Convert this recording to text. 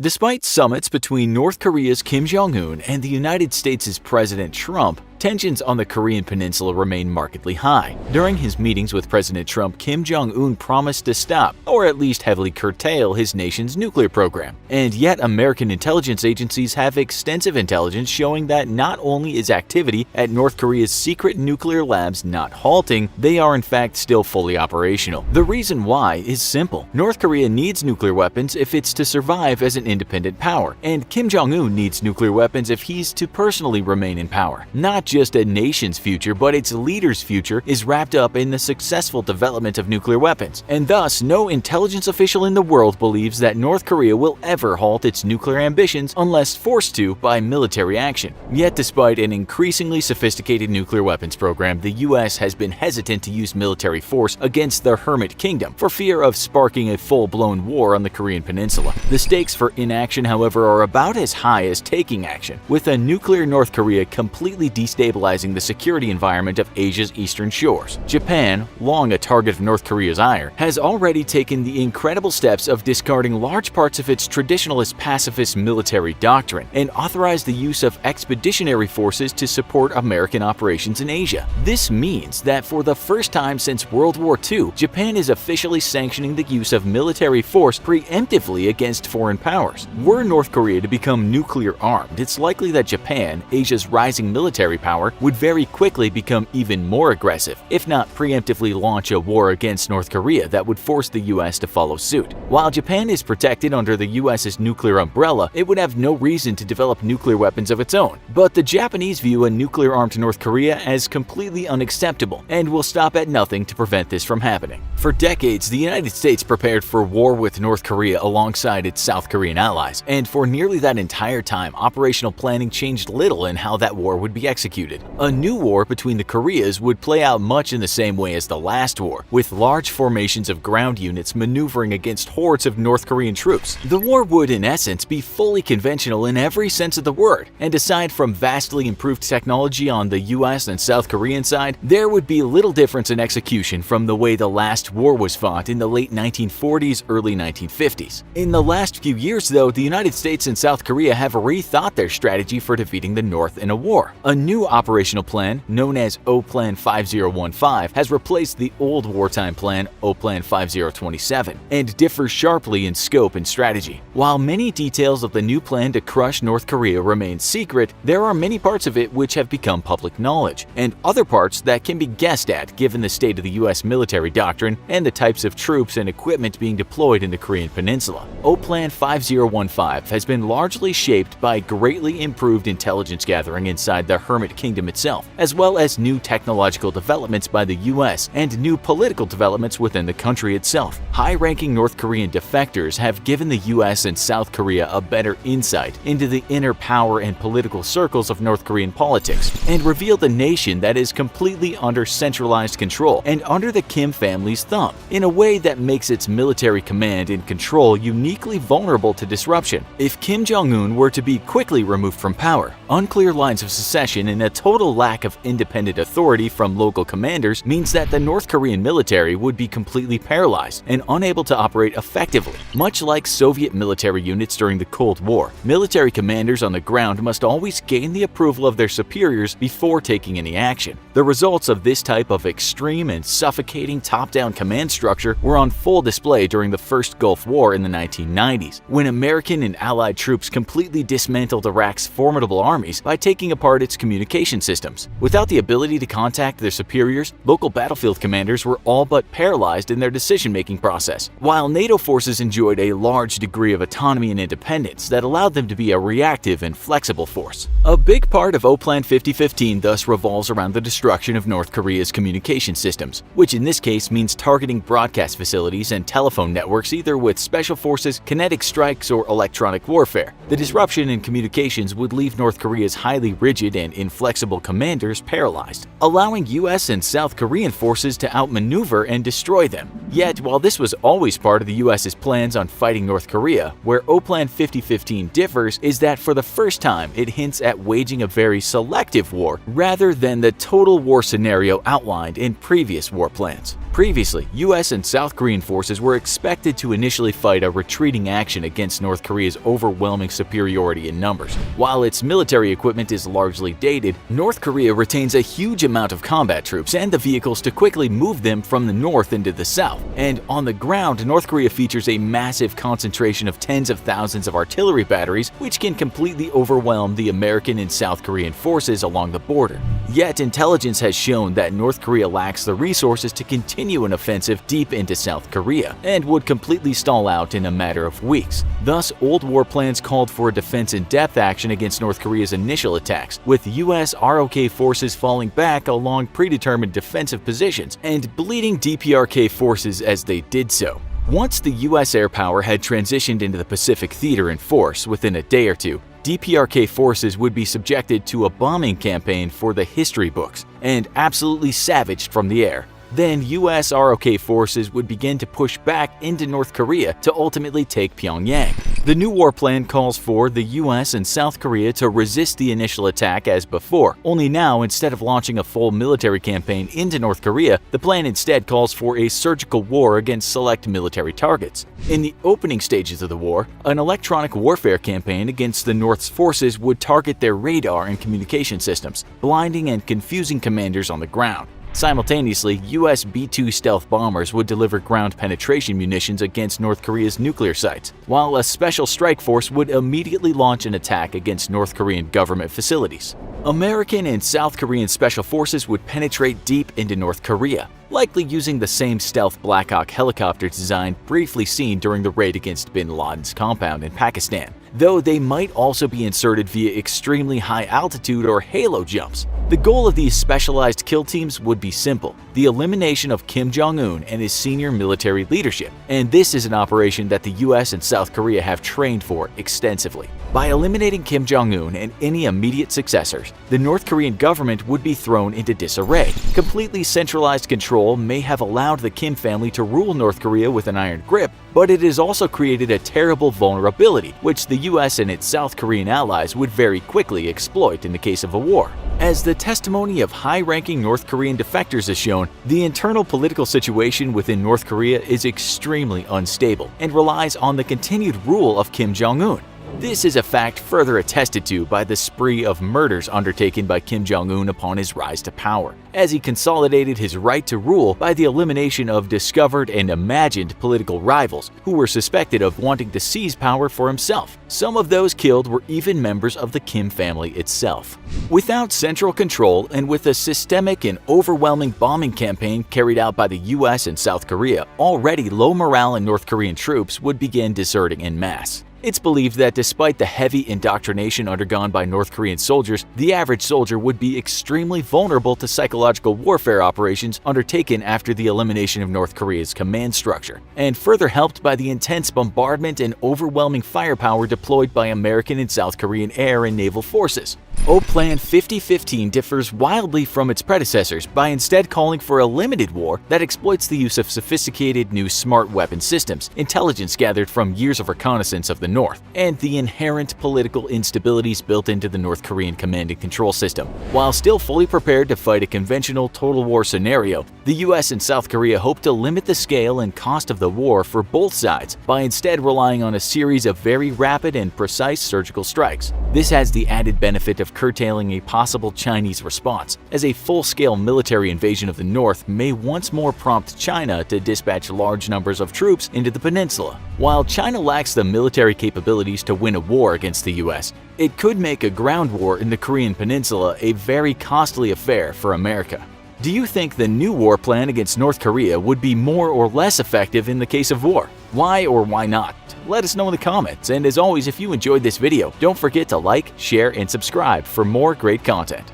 Despite summits between North Korea's Kim Jong-un and the United States' President Trump, tensions on the Korean peninsula remain markedly high. During his meetings with President Trump, Kim Jong-un promised to stop, or at least heavily curtail, his nation's nuclear program. And yet American intelligence agencies have extensive intelligence showing that not only is activity at North Korea's secret nuclear labs not halting, they are in fact still fully operational. The reason why is simple. North Korea needs nuclear weapons if it's to survive as an independent power, and Kim Jong-un needs nuclear weapons if he's to personally remain in power. Not just a nation's future, but its leader's future is wrapped up in the successful development of nuclear weapons, and thus no intelligence official in the world believes that North Korea will ever halt its nuclear ambitions unless forced to by military action. Yet despite an increasingly sophisticated nuclear weapons program, the US has been hesitant to use military force against the Hermit Kingdom for fear of sparking a full-blown war on the Korean peninsula. The stakes for inaction, however, are about as high as taking action, with a nuclear North Korea completely destabilizing the security environment of Asia's eastern shores. Japan, long a target of North Korea's ire, has already taken the incredible steps of discarding large parts of its traditionalist pacifist military doctrine and authorized the use of expeditionary forces to support American operations in Asia. This means that for the first time since World War II, Japan is officially sanctioning the use of military force preemptively against foreign powers. Were North Korea to become nuclear armed, it's likely that Japan, Asia's rising military power, would very quickly become even more aggressive, if not preemptively launch a war against North Korea that would force the US to follow suit. While Japan is protected under the US's nuclear umbrella, it would have no reason to develop nuclear weapons of its own. But the Japanese view a nuclear-armed North Korea as completely unacceptable and will stop at nothing to prevent this from happening. For decades, the United States prepared for war with North Korea alongside its South Korean allies, and for nearly that entire time, operational planning changed little in how that war would be executed. A new war between the Koreas would play out much in the same way as the last war, with large formations of ground units maneuvering against hordes of North Korean troops. The war would, in essence, be fully conventional in every sense of the word, and aside from vastly improved technology on the US and South Korean side, there would be little difference in execution from the way the last war was fought in the late 1940s, early 1950s. In the last few years, though, the United States and South Korea have rethought their strategy for defeating the North in a war. A new operational plan, known as O-Plan 5015, has replaced the old wartime plan, O-Plan 5027, and differs sharply in scope and strategy. While many details of the new plan to crush North Korea remain secret, there are many parts of it which have become public knowledge, and other parts that can be guessed at given the state of the US military doctrine and the types of troops and equipment being deployed in the Korean peninsula. O-Plan 5015 has been largely shaped by greatly improved intelligence gathering inside the Hermit Kingdom itself, as well as new technological developments by the US and new political developments within the country itself. High-ranking North Korean defectors have given the US and South Korea a better insight into the inner power and political circles of North Korean politics, and revealed a nation that is completely under centralized control and under the Kim family's thumb, in a way that makes its military command and control uniquely vulnerable to disruption. If Kim Jong-un were to be quickly removed from power, unclear lines of secession and a total lack of independent authority from local commanders means that the North Korean military would be completely paralyzed and unable to operate effectively. Much like Soviet military units during the Cold War, military commanders on the ground must always gain the approval of their superiors before taking any action. The results of this type of extreme and suffocating top-down command structure were on full display during the First Gulf War in the 1990s, when American and Allied troops completely dismantled Iraq's formidable armies by taking apart its communication systems. Without the ability to contact their superiors, local battlefield commanders were all but paralyzed in their decision-making process, while NATO forces enjoyed a large degree of autonomy and independence that allowed them to be a reactive and flexible force. A big part of O-Plan 5015 thus revolves around the destruction of North Korea's communication systems, which in this case means targeting broadcast facilities and telephone networks either with special forces, kinetic strikes, or electronic warfare. The disruption in communications would leave North Korea's highly rigid and inflexible commanders paralyzed, allowing US and South Korean forces to outmaneuver and destroy them. Yet, while this was always part of the US's plans on fighting North Korea, where O-Plan 5015 differs is that for the first time it hints at waging a very selective war rather than the total war scenario outlined in previous war plans. Previously, US and South Korean forces were expected to initially fight a retreating action against North Korea's overwhelming superiority in numbers. While its military equipment is largely dated, North Korea retains a huge amount of combat troops and the vehicles to quickly move them from the north into the south. And on the ground, North Korea features a massive concentration of tens of thousands of artillery batteries, which can completely overwhelm the American and South Korean forces along the border. Yet, intelligence has shown that North Korea lacks the resources to continue an offensive deep into South Korea and would completely stall out in a matter of weeks. Thus, old war plans called for a defense-in-depth action against North Korea's initial attacks, with US ROK forces falling back along predetermined defensive positions and bleeding DPRK forces as they did so. Once the US air power had transitioned into the Pacific theater in force within a day or two, DPRK forces would be subjected to a bombing campaign for the history books and absolutely savaged from the air. Then US ROK forces would begin to push back into North Korea to ultimately take Pyongyang. The new war plan calls for the US and South Korea to resist the initial attack as before, only now instead of launching a full military campaign into North Korea, the plan instead calls for a surgical war against select military targets. In the opening stages of the war, an electronic warfare campaign against the North's forces would target their radar and communication systems, blinding and confusing commanders on the ground. Simultaneously, US B-2 stealth bombers would deliver ground penetration munitions against North Korea's nuclear sites, while a special strike force would immediately launch an attack against North Korean government facilities. American and South Korean special forces would penetrate deep into North Korea, likely using the same stealth Black Hawk helicopter design briefly seen during the raid against bin Laden's compound in Pakistan, though they might also be inserted via extremely high altitude or halo jumps. The goal of these specialized kill teams would be simple: the elimination of Kim Jong-un and his senior military leadership, and this is an operation that the US and South Korea have trained for extensively. By eliminating Kim Jong-un and any immediate successors, the North Korean government would be thrown into disarray. Completely centralized control may have allowed the Kim family to rule North Korea with an iron grip, but it has also created a terrible vulnerability, which the US and its South Korean allies would very quickly exploit in the case of a war. As the testimony of high-ranking North Korean defectors has shown, the internal political situation within North Korea is extremely unstable and relies on the continued rule of Kim Jong-un. This is a fact further attested to by the spree of murders undertaken by Kim Jong-un upon his rise to power, as he consolidated his right to rule by the elimination of discovered and imagined political rivals who were suspected of wanting to seize power for himself. Some of those killed were even members of the Kim family itself. Without central control and with a systemic and overwhelming bombing campaign carried out by the US and South Korea, already low morale in North Korean troops would begin deserting en masse. It's believed that despite the heavy indoctrination undergone by North Korean soldiers, the average soldier would be extremely vulnerable to psychological warfare operations undertaken after the elimination of North Korea's command structure, and further helped by the intense bombardment and overwhelming firepower deployed by American and South Korean air and naval forces. O-Plan 5015 differs wildly from its predecessors by instead calling for a limited war that exploits the use of sophisticated new smart weapon systems, intelligence gathered from years of reconnaissance of the North, and the inherent political instabilities built into the North Korean command and control system. While still fully prepared to fight a conventional total war scenario, the US and South Korea hope to limit the scale and cost of the war for both sides by instead relying on a series of very rapid and precise surgical strikes. This has the added benefit of curtailing a possible Chinese response, as a full-scale military invasion of the North may once more prompt China to dispatch large numbers of troops into the peninsula. While China lacks the military capabilities to win a war against the US, it could make a ground war in the Korean peninsula a very costly affair for America. Do you think the new war plan against North Korea would be more or less effective in the case of war? Why or why not? Let us know in the comments, and as always, if you enjoyed this video, don't forget to like, share, and subscribe for more great content.